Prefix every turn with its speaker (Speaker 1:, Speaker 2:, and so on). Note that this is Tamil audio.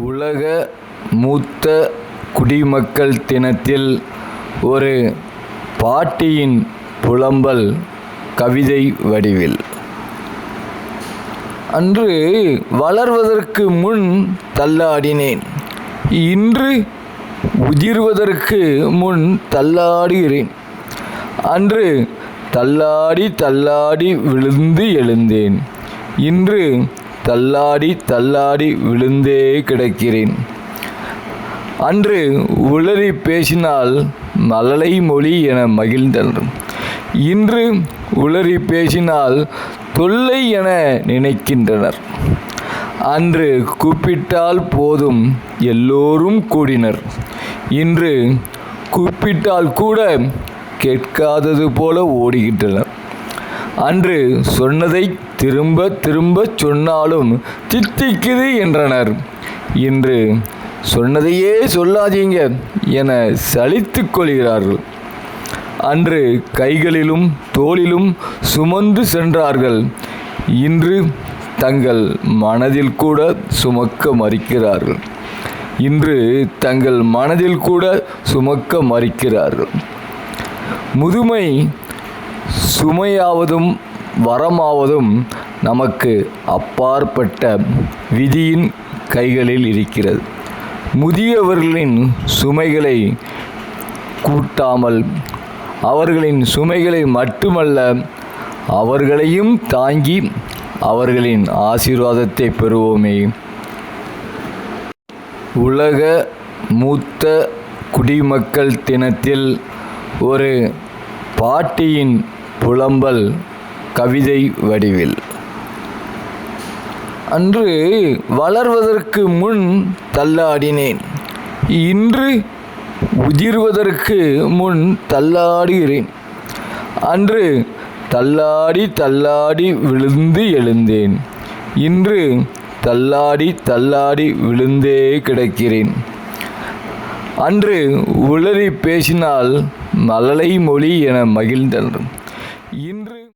Speaker 1: உலக மூத்த குடிமக்கள் தினத்தில் ஒரு பாட்டியின் புலம்பல் கவிதை வடிவில். அன்று வளர்வதற்கு முன் தள்ளாடினேன், இன்று உதிர்வதற்கு முன் தள்ளாடுகிறேன். அன்று தள்ளாடி தள்ளாடி விழுந்து எழுந்தேன், இன்று தள்ளாடி தள்ளாடி விழுந்தே கிடக்கிறேன். அன்று உளறி பேசினால் மழலை மொழி என மகிழ்ந்தனர், இன்று உளறி பேசினால் தொல்லை என நினைக்கின்றனர். அன்று கூப்பிட்டால் போதும் எல்லோரும் கூடினர், இன்று கூப்பிட்டால் கூட கேட்காதது போல ஓடுகின்றனர். அன்று சொன்னதை திரும்ப திரும்ப சொன்னாலும் தித்திக்குது என்றனர், இன்று சொன்னதையே சொல்லாதீங்க என சலித்து கொள்கிறார்கள். அன்று கைகளிலும் தோளிலும் சுமந்து சென்றார்கள், இன்று தங்கள் மனதில் கூட சுமக்க மறுக்கிறார்கள். இன்று தங்கள் மனதில் கூட சுமக்க மறுக்கிறார்கள். முதுமை சுமையாவதும் வரமாவதும் நமக்கு அப்பாற்பட்ட விதியின் கைகளில் இருக்கிறது. முதியவர்களின் சுமைகளை கூட்டாமல் அவர்களின் சுமைகளை மட்டுமல்ல, அவர்களையும் தாங்கி அவர்களின் ஆசீர்வாதத்தை பெறுவோமே. உலக மூத்த குடிமக்கள் தினத்தில் ஒரு பாட்டியின் புலம்பல் கவிதை வடிவில். அன்று வளர்வதற்கு முன் தள்ளாடினேன், இன்று உதிர்வதற்கு முன் தள்ளாடுகிறேன். அன்று தள்ளாடி தள்ளாடி விழுந்து எழுந்தேன், இன்று தள்ளாடி தள்ளாடி விழுந்தே கிடக்கிறேன். அன்று உளறி பேசினால் மழலை மொழி என மகிழ்ந்தனர், இன்று